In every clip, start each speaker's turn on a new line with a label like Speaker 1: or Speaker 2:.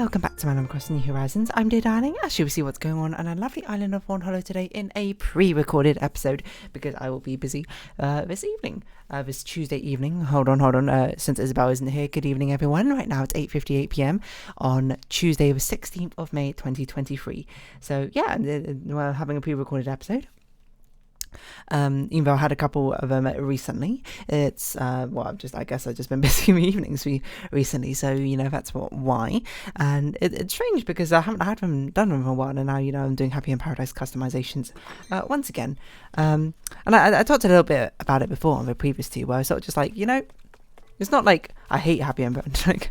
Speaker 1: Welcome back to Man Across New Horizons. I'm dear darling, as you will see what's going on a lovely island of Fawnhollow today in a pre-recorded episode because I will be busy this evening, this Tuesday evening. Hold on, since Isabel isn't here. Good evening, everyone. Right now it's 8:58 p.m. on Tuesday, the 16th of May, 2023. So yeah, we're having a pre-recorded episode. Even though I had a couple of them recently, it's I guess I've just been busy in the evenings recently, so that's why. And it's strange because I haven't had them done for a while, and now I'm doing Happy in Paradise customizations once again. And I talked a little bit about it before on the previous two, where I was sort of just like, it's not like I hate Happy in Paradise. Like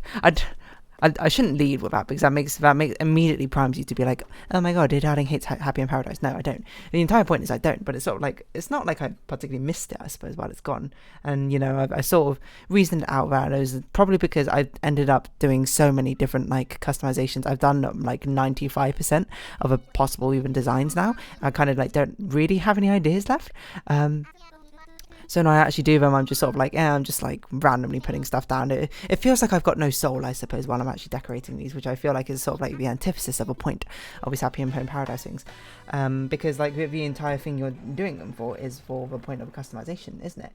Speaker 1: I shouldn't lead with that because that makes immediately primes you to be like, oh my god, dear darling hates Happy in Paradise. No, I don't. The entire point is I don't, but it's sort of like, it's not like I particularly missed it, I suppose, while it's gone. And I sort of reasoned it out that it was probably because I ended up doing so many different like customizations. I've done like 95% of a possible even designs now. I kind of like don't really have any ideas left. So when I actually do them, I'm just sort of like, I'm just like randomly putting stuff down. It feels like I've got no soul, I suppose, while I'm actually decorating these, which I feel like is sort of like the antithesis of a point of these Happy in Paradise things. Because like the entire thing you're doing them for is for the point of customization, isn't it?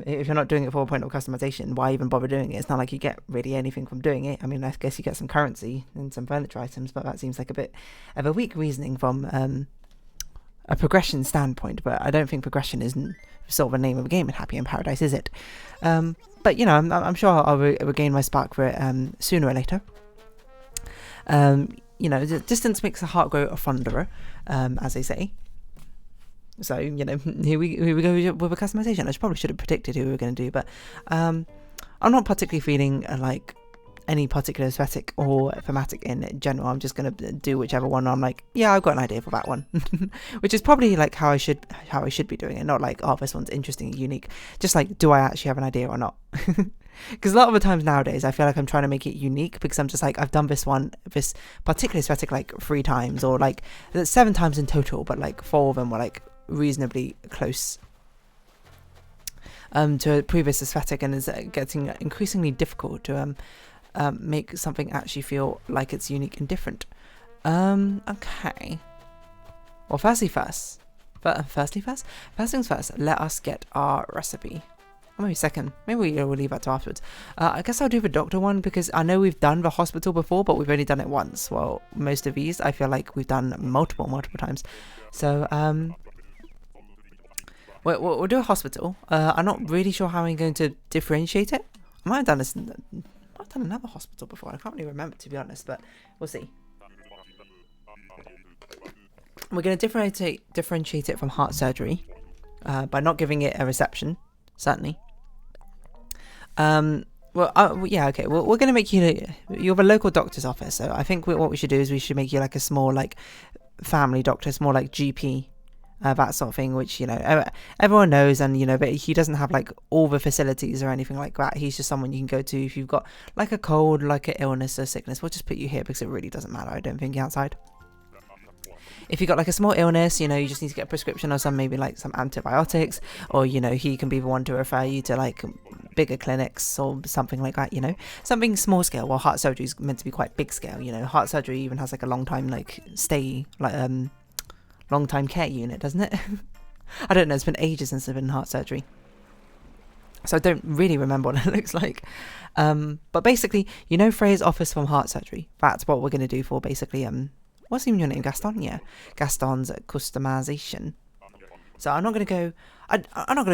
Speaker 1: If you're not doing it for a point of customization, why even bother doing it? It's not like you get really anything from doing it. I mean, I guess you get some currency and some furniture items, but that seems like a bit of a weak reasoning from a progression standpoint. But I don't think progression isn't sort of the name of the game in Happy in Paradise, is it? But I'm sure I'll regain my spark for it sooner or later. The distance makes the heart grow fonder, as they say. So here we go with a customization. I probably should have predicted who we were going to do, but I'm not particularly feeling like any particular aesthetic or thematic in general. I'm just going to do whichever one I'm like, yeah, I've got an idea for that one. Which is probably like how I should be doing it. Not like, oh, this one's interesting and unique. Just like, do I actually have an idea or not? Because a lot of the times nowadays I feel like I'm trying to make it unique because I'm just like, I've done this particular aesthetic like 3 times, or like 7 times in total, but like 4 of them were like reasonably close to a previous aesthetic, and it's getting increasingly difficult to make something actually feel like it's unique and different. Okay. Well, first things first, let us get our recipe. Or maybe second. Maybe we'll leave that to afterwards. I guess I'll do the doctor one because I know we've done the hospital before, but we've only done it once. Well, most of these I feel like we've done multiple times. So, we'll do a hospital. I'm not really sure how I'm going to differentiate it. I might have done this. I've done another hospital before. I can't really remember, to be honest, but we'll see. We're going to differentiate it from heart surgery by not giving it a reception, certainly. Yeah, okay. We're going to make you have a local doctor's office, so I think what we should do is we should make you like a small like family doctor, it's more like GP. That sort of thing, which everyone knows, and but he doesn't have like all the facilities or anything like that. He's just someone you can go to if you've got like a cold, like an illness or sickness. We'll just put you here because it really doesn't matter, I don't think, outside. If you've got like a small illness, you just need to get a prescription or maybe like some antibiotics, or he can be the one to refer you to like bigger clinics or something like that, something small scale. While heart surgery is meant to be quite big scale, heart surgery even has like a long time like stay, like long-time care unit, doesn't it? I don't know, it's been ages since I've been in heart surgery, so I don't really remember what it looks like. But basically, Freya's office from heart surgery, that's what we're going to do for basically, what's even your name, Gaston? Yeah, Gaston's customization. So I'm not going to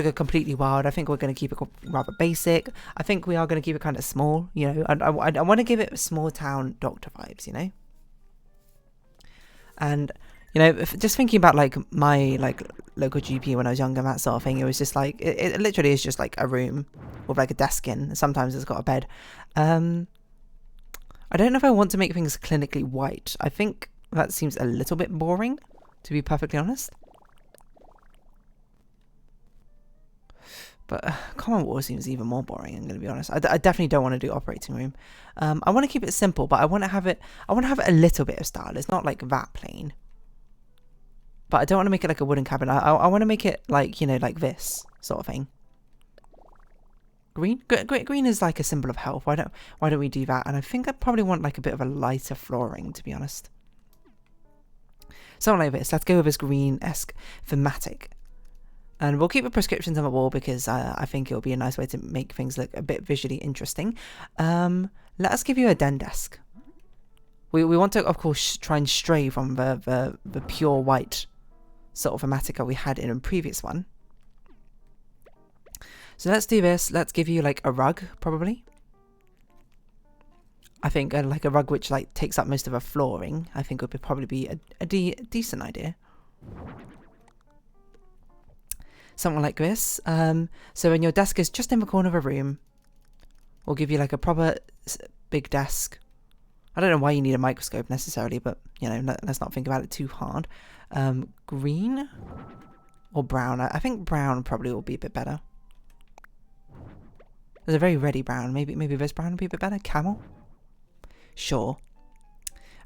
Speaker 1: go completely wild. I think we're going to keep it rather basic. I think we are going to keep it kind of small, I want to give it small town doctor vibes, and just thinking about like my like local GP when I was younger, that sort of thing, it was just like it literally is just like a room with like a desk in. Sometimes it's got a bed. I don't know if I want to make things clinically white. I think that seems a little bit boring, to be perfectly honest. But Common War seems even more boring, I'm going to be honest. I definitely don't want to do operating room. I want to keep it simple, but I want to have it a little bit of style. It's not like that plain. But I don't want to make it like a wooden cabin. I want to make it like, like this sort of thing. Green? Green is like a symbol of health. Why don't we do that? And I think I probably want like a bit of a lighter flooring, to be honest. Something like this. Let's go with this green-esque thematic. And we'll keep the prescriptions on the wall because I think it'll be a nice way to make things look a bit visually interesting. Let us give you a den desk. We want to, of course, try and stray from the pure white sort of thematica we had in a previous one. So let's do this. Let's give you like a rug, probably. I think like a rug which like takes up most of the flooring. I think would probably be a decent idea. Something like this. So when your desk is just in the corner of a room, we'll give you like a proper big desk. I don't know why you need a microscope necessarily, but you know, let's not think about it too hard. Green or brown? I think brown probably will be a bit better. There's a very reddy brown. Maybe this brown would be a bit better. Camel? Sure.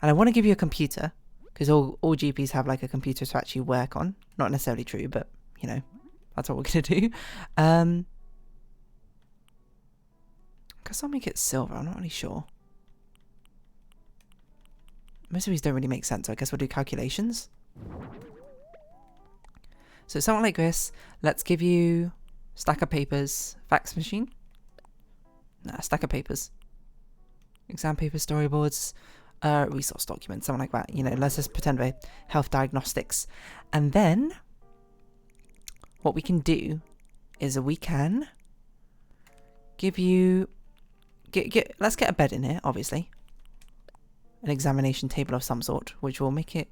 Speaker 1: And I want to give you a computer because all GPs have like a computer to actually work on. Not necessarily true, but you know, that's what we're going to do. I guess I'll make it silver. I'm not really sure. Most of these don't really make sense, so I guess we'll do calculations. So something like this. Let's give you stack of papers. Fax machine? Nah, stack of papers. Exam papers, storyboards, resource documents, something like that. You know, let's just pretend we're health diagnostics. And then what we can do is we can give you let's get a bed in here, obviously. An examination table of some sort, which will make it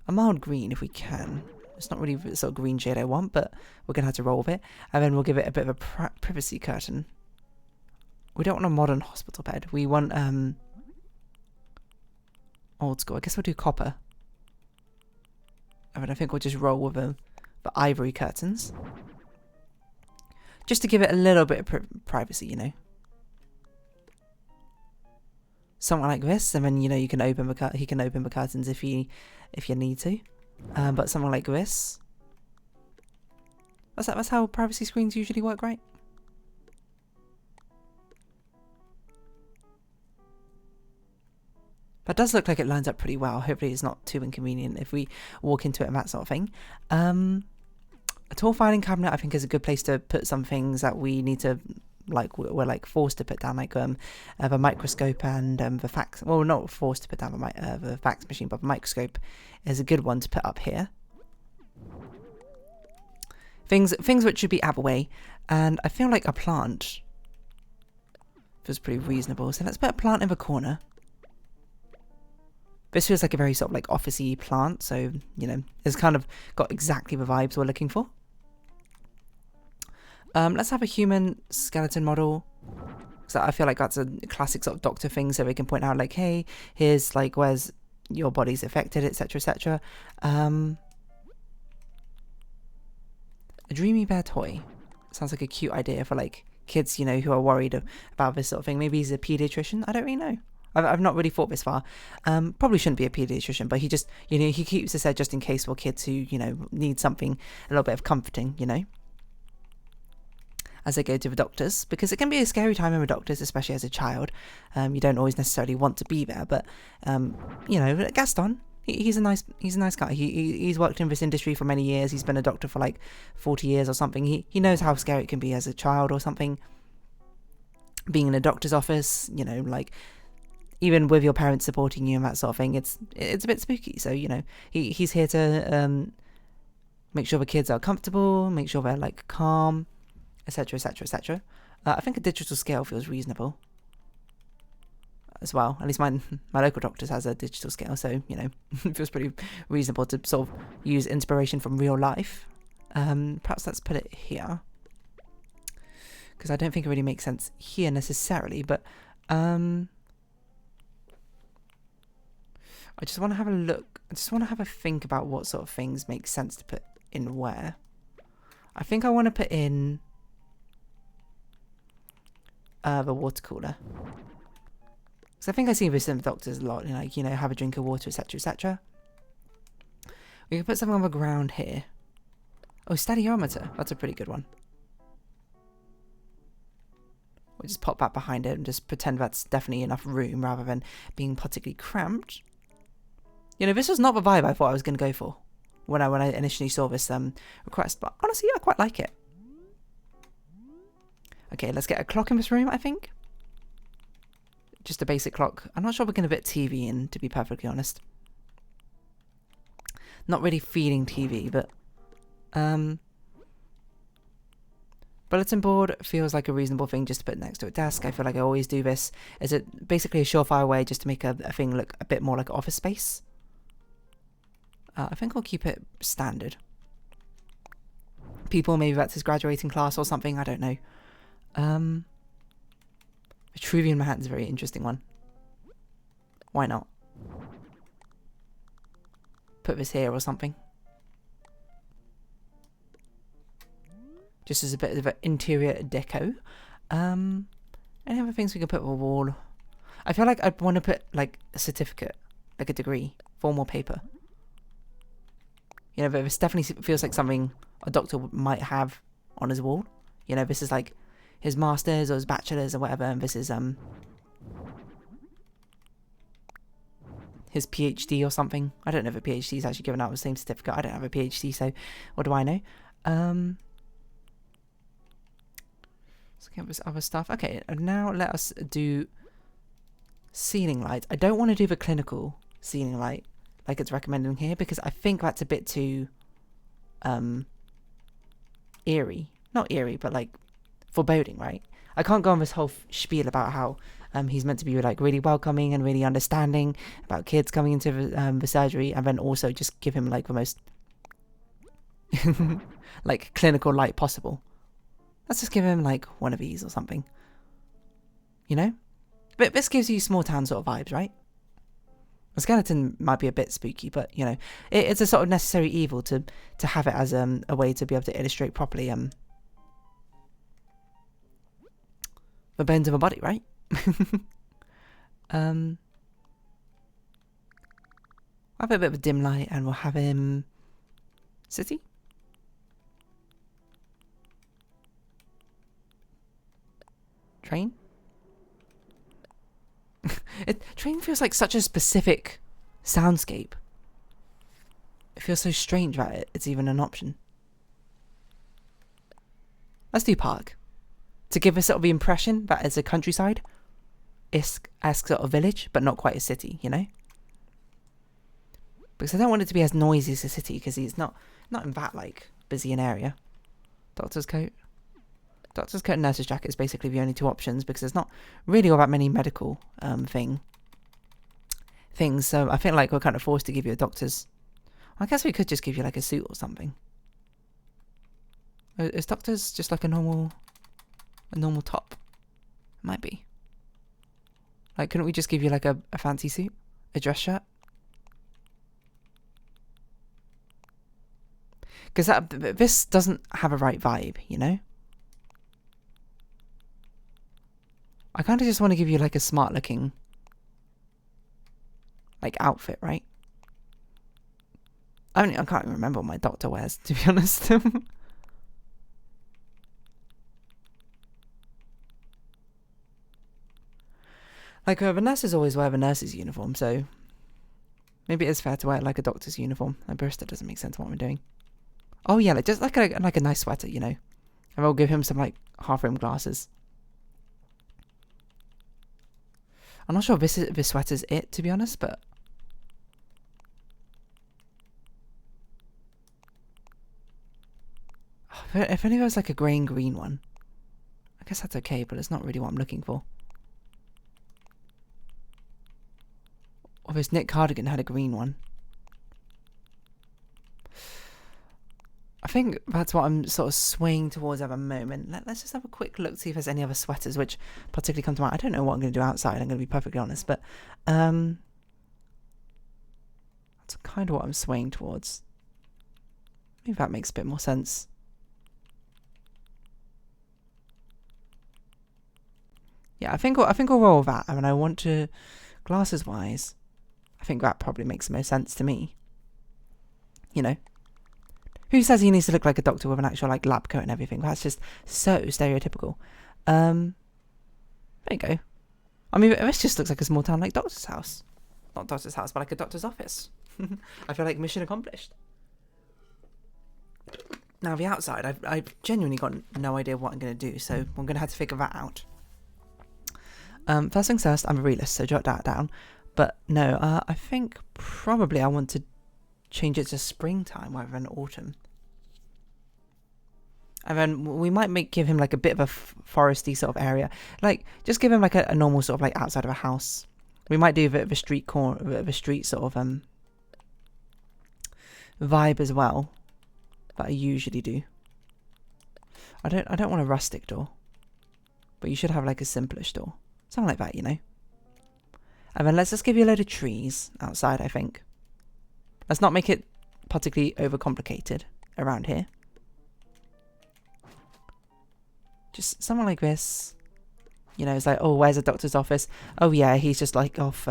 Speaker 1: a mild green if we can. It's not really the sort of green shade I want, but we're going to have to roll with it. And then we'll give it a bit of a privacy curtain. We don't want a modern hospital bed. We want old school. I guess we'll do copper. And I think we'll just roll with the ivory curtains. Just to give it a little bit of privacy, you know. Something like this, and then you know you can open he can open the curtains if you need to. But something like this. That's how privacy screens usually work, right? That does look like it lines up pretty well. Hopefully it's not too inconvenient if we walk into it and that sort of thing. A tall filing cabinet I think is a good place to put some things that we need to, like, we're like forced to put down, like the microscope and the fax. Well, we're not forced to put down the fax machine, but the microscope is a good one to put up here. Things which should be out of the way, and I feel like a plant feels pretty reasonable. So let's put a plant in the corner. This feels like a very sort of like officey plant, so you know it's kind of got exactly the vibes we're looking for. Let's have a human skeleton model. So I feel like that's a classic sort of doctor thing, so we can point out like, hey, here's like where's your body's affected, etc., etc. A dreamy bear toy sounds like a cute idea for like kids, you know, who are worried about this sort of thing. Maybe he's a pediatrician. I don't really know. I've not really thought this far. Probably shouldn't be a pediatrician, but he just, you know, he keeps this there just in case for kids who, you know, need something a little bit of comforting, you know, as they go to the doctors, because it can be a scary time in the doctors, especially as a child. You don't always necessarily want to be there, but you know, Gaston, he's a nice guy. He's worked in this industry for many years. He's been a doctor for like 40 years or something. He knows how scary it can be as a child or something. Being in a doctor's office, you know, like, even with your parents supporting you and that sort of thing, it's a bit spooky. So, you know, he's here to make sure the kids are comfortable, make sure they're like calm, etc., etc., etc. I think a digital scale feels reasonable as well. At least my local doctors has a digital scale, so you know, it feels pretty reasonable to sort of use inspiration from real life. Perhaps let's put it here, because I don't think it really makes sense here necessarily, but I just want to have a look. I just want to have a think about what sort of things make sense to put in where. I think I want to put in the water cooler. Because I think I see this in doctors a lot, like, you know, have a drink of water, etc., etc. We can put something on the ground here. Oh, stadiometer. That's a pretty good one. we just pop that behind it and just pretend that's definitely enough room rather than being particularly cramped. You know, this was not the vibe I thought I was going to go for when I initially saw this request, but honestly, I quite like it. Okay, let's get a clock in this room, I think. Just a basic clock. I'm not sure we're going to fit TV in, to be perfectly honest. Not really feeling TV, but bulletin board feels like a reasonable thing just to put next to a desk. I feel like I always do this. Is it basically a surefire way just to make a thing look a bit more like office space? I think I'll keep it standard. People, maybe that's his graduating class or something, I don't know. Vitruvian Manhattan is a very interesting one. Why not? Put this here or something. Just as a bit of an interior deco. Any other things we could put on the wall? I feel like I'd want to put like a certificate, like a degree, formal paper. You know, but this definitely feels like something a doctor might have on his wall. You know, this is like his master's or his bachelor's or whatever, and this is his PhD or something. I don't know if a PhD is actually given out the same certificate. I don't have a PhD, so what do I know? Let's look at this other stuff. Okay, and now let us do ceiling lights. I don't want to do the clinical ceiling light like it's recommended here, because I think that's a bit too eerie. Not eerie, but like foreboding, right? I can't go on this whole spiel about how he's meant to be like really welcoming and really understanding about kids coming into the surgery, and then also just give him like the most like clinical light possible. Let's just give him like one of these or something, you know? But this gives you small town sort of vibes, right? A skeleton might be a bit spooky, but you know, it's a sort of necessary evil to have it as a way to be able to illustrate properly the bones of a body, right? I'll have a bit of a dim light, and we'll have him city. Train. Train feels like such a specific soundscape. It feels so strange that it's even an option. Let's do park. To give us sort of the impression that it's a countryside-esque sort of village, but not quite a city, you know? Because I don't want it to be as noisy as a city, because it's not in that, like, busy an area. Doctor's coat. Doctor's coat and nurse's jacket is basically the only two options, because there's not really all that many medical things, so I feel like we're kind of forced to give you a doctor's... I guess we could just give you, like, a suit or something. Is doctor's just like a normal top? Might be. Like, couldn't we just give you like a fancy suit? A dress shirt? Because this doesn't have a right vibe, you know? I kind of just want to give you like a smart looking like outfit, right? I can't even remember what my doctor wears, to be honest. Like, the nurses always wear the nurse's uniform, so maybe it is fair to wear like a doctor's uniform. My barista doesn't make sense what we're doing. Oh yeah, like just like a nice sweater, you know. And I'll give him some like half-rimmed glasses. I'm not sure if this sweater's it, to be honest, but if only there was like a grey and green one. I guess that's okay, but it's not really what I'm looking for. Or this knit cardigan had a green one. I think that's what I'm sort of swaying towards at the moment. Let's just have a quick look, see if there's any other sweaters which particularly come to mind. I don't know what I'm going to do outside, I'm going to be perfectly honest, but that's kind of what I'm swaying towards. Maybe that makes a bit more sense. Yeah, I think we'll roll with that. I mean, I want to, glasses wise, I think that probably makes the most sense to me. You know, who says he needs to look like a doctor with an actual like lab coat and everything? That's just so stereotypical. There you go. I mean, this just looks like a small town like doctor's house. Not doctor's house, but like a doctor's office. I feel like mission accomplished. Now the outside, I've genuinely got no idea what I'm going to do, so I'm going to have to figure that out. First things first, I'm a realist, so jot that down. But no, I think probably I want to change it to springtime rather than autumn. And then we might give him like a bit of a foresty sort of area. Like, just give him like a normal sort of like outside of a house. We might do a bit of a street corner, a bit of a street sort of vibe as well. That I usually do. I don't want a rustic door. But you should have like a simplish door. Something like that, you know. And then let's just give you a load of trees outside, I think. Let's not make it particularly overcomplicated around here. Just something like this. You know, it's like, oh, where's the doctor's office? Oh yeah, he's just like off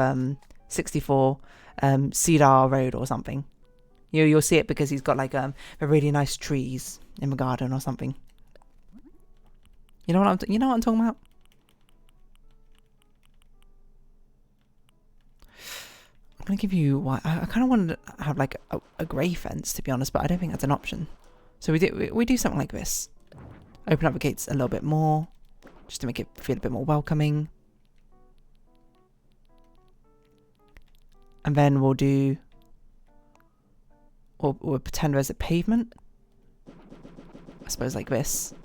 Speaker 1: 64 Cedar Road or something. You'll see it because he's got like a really nice trees in the garden or something. You know what I'm talking about? I'm gonna give you what I kind of want to have like a grey fence, to be honest, but I don't think that's an option. So we do something like this. Open up the gates a little bit more, just to make it feel a bit more welcoming. And then we'll do, we'll pretend there's a pavement. I suppose like this.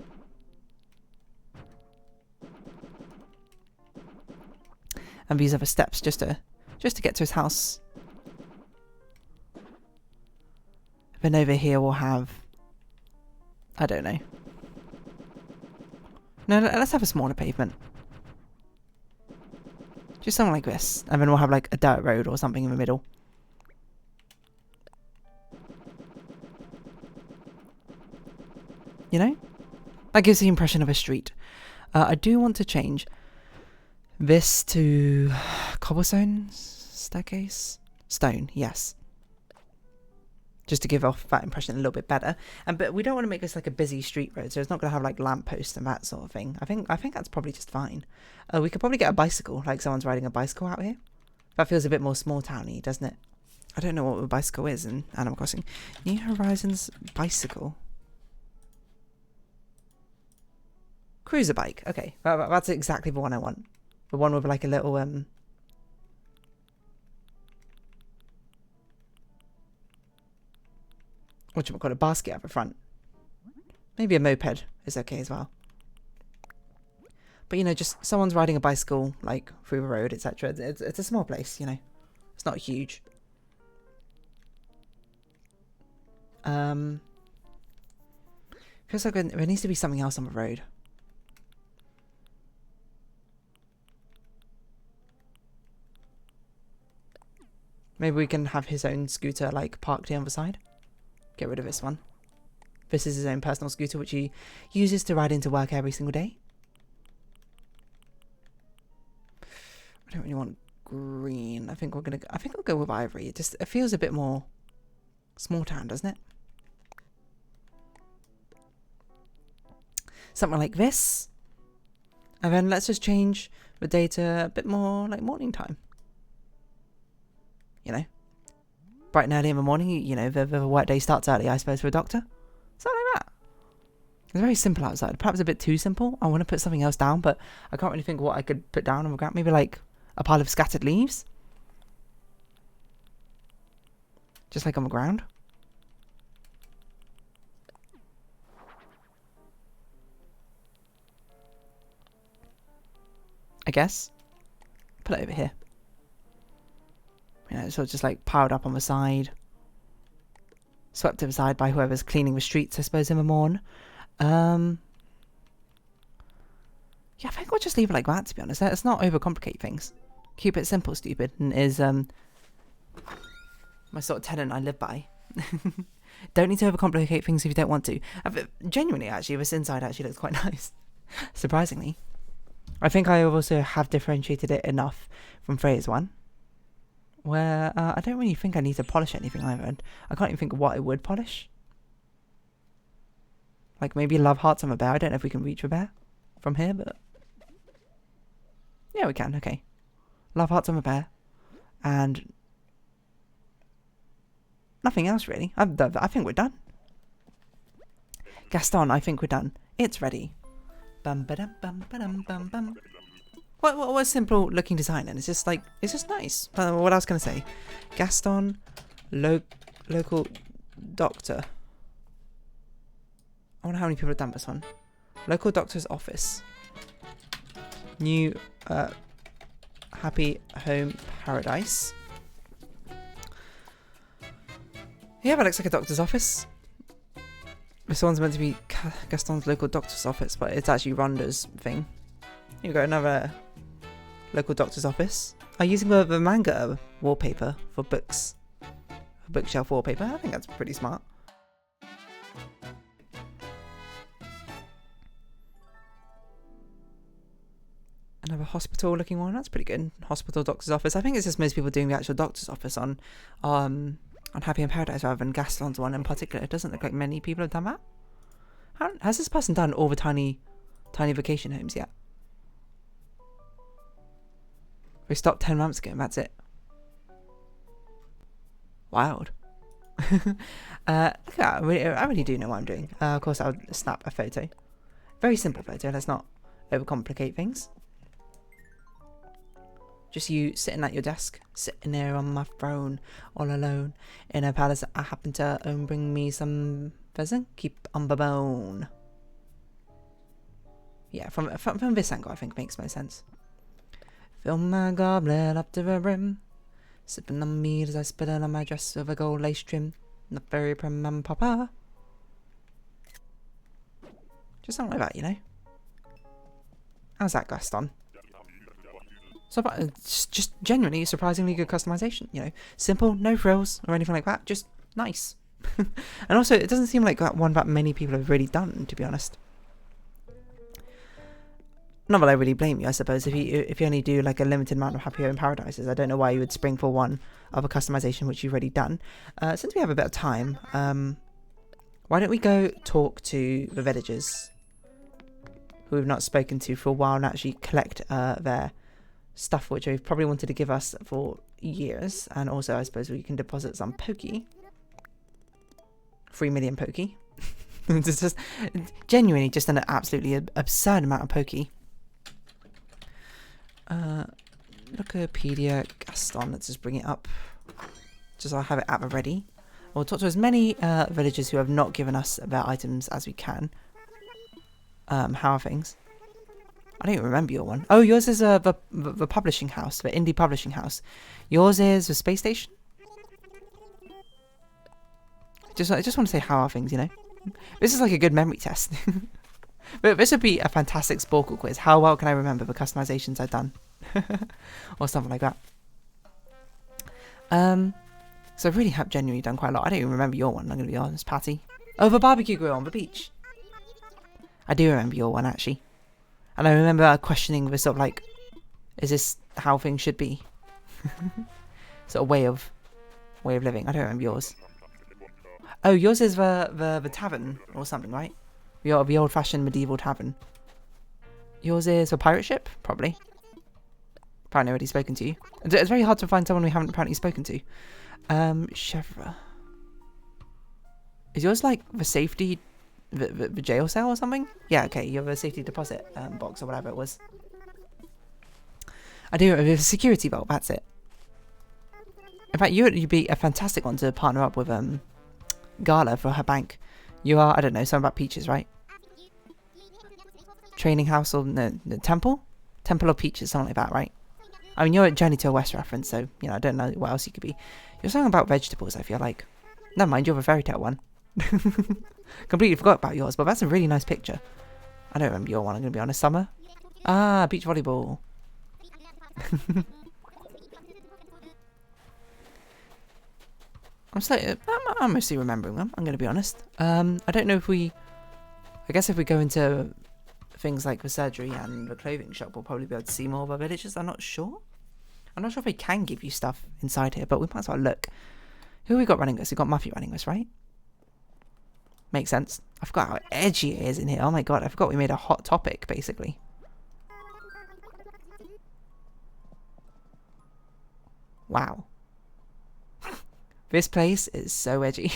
Speaker 1: And these are the steps just to get to his house. Then over here we'll have, I don't know. No, let's have a smaller pavement. Just something like this. And then we'll have like a dirt road or something in the middle. You know? That gives the impression of a street. I do want to change this to cobblestone staircase? Stone, yes. Just to give off that impression a little bit better. But we don't want to make this like a busy street road, so it's not going to have like lampposts and that sort of thing. I think that's probably just fine. We could probably get a bicycle, like someone's riding a bicycle out here. That feels a bit more small towny, doesn't it? I don't know what a bicycle is in Animal Crossing. New Horizons bicycle. Cruiser bike. Okay, that's exactly the one I want. The one with like a little whatchamacallit, basket at the front. Maybe a moped is okay as well. But you know, just someone's riding a bicycle like through the road, etc. It's a small place, you know. It's not huge. Feels like there needs to be something else on the road. Maybe we can have his own scooter like parked here on the side. Get rid of this one. This is his own personal scooter, which he uses to ride into work every single day. I don't really want green. I think we'll go with ivory. It feels a bit more small town, doesn't it? Something like this. And then let's just change the day to a bit more like morning time. You know? Bright and early in the morning, you know, the work day starts early, I suppose, for a doctor. Something like that. It's very simple outside. Perhaps a bit too simple. I want to put something else down, but I can't really think of what I could put down on the ground. Maybe like a pile of scattered leaves. Just like on the ground. I guess. Put it over here. You know, so it's just like piled up on the side. Swept to the side by whoever's cleaning the streets, I suppose, in the morn. Yeah, I think we'll just leave it like that, to be honest. Let's not overcomplicate things. Keep it simple, stupid, and is my sort of tenet I live by. Don't need to overcomplicate things if you don't want to. Genuinely, actually, this inside actually looks quite nice. Surprisingly. I think I also have differentiated it enough from phase 1. Where I don't really think I need to polish anything either. I can't even think of what I would polish. Like maybe love hearts on the bear. I don't know if we can reach the bear from here, but Yeah, we can. Okay. Love hearts on a bear. And nothing else, really. I think we're done. Gaston, I think we're done. It's ready. Bum ba dum bum ba dum bum bum. What a simple looking design, and it's just nice. What I was gonna say, Gaston, local doctor. I wonder how many people have done this one. Local doctor's office. New happy home paradise. Yeah, but it looks like a doctor's office. This one's meant to be Gaston's local doctor's office, but it's actually Rhonda's thing. Here we go, another local doctor's office. I'm using the manga wallpaper for books. For bookshelf wallpaper. I think that's pretty smart. Another hospital looking one. That's pretty good. Hospital doctor's office. I think it's just most people doing the actual doctor's office on Happy in Paradise rather than Gaston's one in particular. It doesn't look like many people have done that. Has this person done all the tiny vacation homes yet? We stopped 10 months ago and that's it. Wild. Look at that. I really do know what I'm doing. Of course, I'll snap a photo. Very simple photo. Let's not overcomplicate things. Just you sitting at your desk, sitting there on my throne, all alone, in a palace that I happen to own. Bring me some pheasant, keep on the bone. Yeah, from this angle, I think makes most sense. Fill my goblet up to the brim, sipping on mead as I spit it on my dress with a gold lace trim. Not very prim and proper. Just something like that, you know. How's that, Gaston? So it's just genuinely surprisingly good customization, you know. Simple, no frills or anything like that, just nice. And also, it doesn't seem like that one that many people have really done, to be honest. Not that I really blame you, I suppose. If you only do like a limited amount of Happy Home Paradises, I don't know why you would spring for one of a customization which you've already done. Since we have a bit of time, why don't we go talk to the villagers who we've not spoken to for a while and actually collect their stuff which they've probably wanted to give us for years. And also, I suppose we can deposit some Pokey. 3 million Pokey. It's just genuinely just an absolutely absurd amount of Pokey. Wikipedia Gaston. Let's just bring it up. Just so I have it at the ready. We'll talk to as many villagers who have not given us their items as we can. How are things? I don't even remember your one. Oh, yours is the publishing house, the indie publishing house. Yours is the space station? I just want to say how are things, you know? This is like a good memory test. But this would be a fantastic Sporkle quiz. How well can I remember the customizations I've done? Or something like that. So I really have genuinely done quite a lot. I don't even remember your one, I'm going to be honest, Patty. Oh, the barbecue grill on the beach. I do remember your one, actually. And I remember questioning the sort of like, is this how things should be? Sort of way of living. I don't remember yours. Oh, yours is the tavern or something, right? The old-fashioned medieval tavern. Yours is a pirate ship, probably. Apparently already spoken to you. It's very hard to find someone we haven't apparently spoken to. Chevra. Is yours like the safety, the jail cell or something? Yeah, okay, you have a safety deposit box or whatever it was. I do have a security vault, that's it. In fact, you'd be a fantastic one to partner up with Gala for her bank. You are, I don't know, something about peaches, right? Training house or no, temple? Temple of peaches, something like that, right? I mean, you're a Journey to the West reference, so, you know, I don't know what else you could be. You're something about vegetables, I feel like. Never mind, you're a fairy tale one. Completely forgot about yours, but that's a really nice picture. I don't remember your one, I'm going to be honest. Summer? Ah, beach volleyball. I'm mostly remembering them, I'm going to be honest. I don't know if I guess if we go into things like the surgery and the clothing shop, we'll probably be able to see more of our villages. I'm not sure. I'm not sure if we can give you stuff inside here, but we might as well look. Who have we got running this? We've got Muffy running this, right? Makes sense. I forgot how edgy it is in here. Oh my god, I forgot we made a hot topic, basically. Wow. This place is so edgy.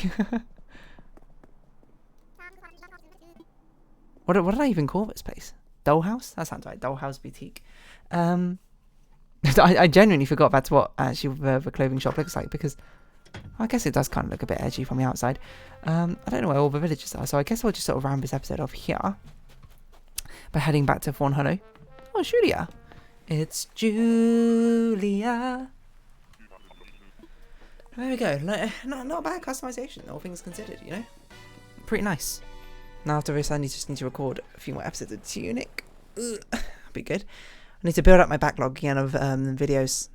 Speaker 1: What did I even call this place? Dollhouse? That sounds right. Dollhouse Boutique. I genuinely forgot that's what actually the clothing shop looks like, because I guess it does kind of look a bit edgy from the outside. I don't know where all the villagers are, so I guess we'll just sort of round this episode off here by heading back to Fawnhollow. Oh, Julia. It's Julia. There we go. Not a bad customization, all things considered, you know? Pretty nice. Now after this, I just need to record a few more episodes of Tunic. Be good. I need to build up my backlog again of videos,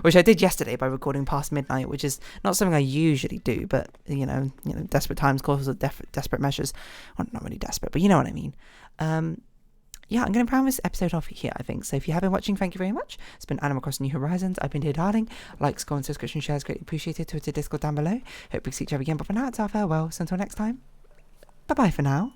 Speaker 1: which I did yesterday by recording past midnight, which is not something I usually do, but you know, desperate times calls for desperate measures. Well, not really desperate, but you know what I mean. Yeah, I'm going to round this episode off here, I think. So if you have been watching, thank you very much. It's been Animal Crossing New Horizons. I've been Dear Darling. Likes, comments, subscription, shares, greatly appreciated. Twitter, Discord down below. Hope we see each other again. But for now, it's our farewell. So until next time, bye-bye for now.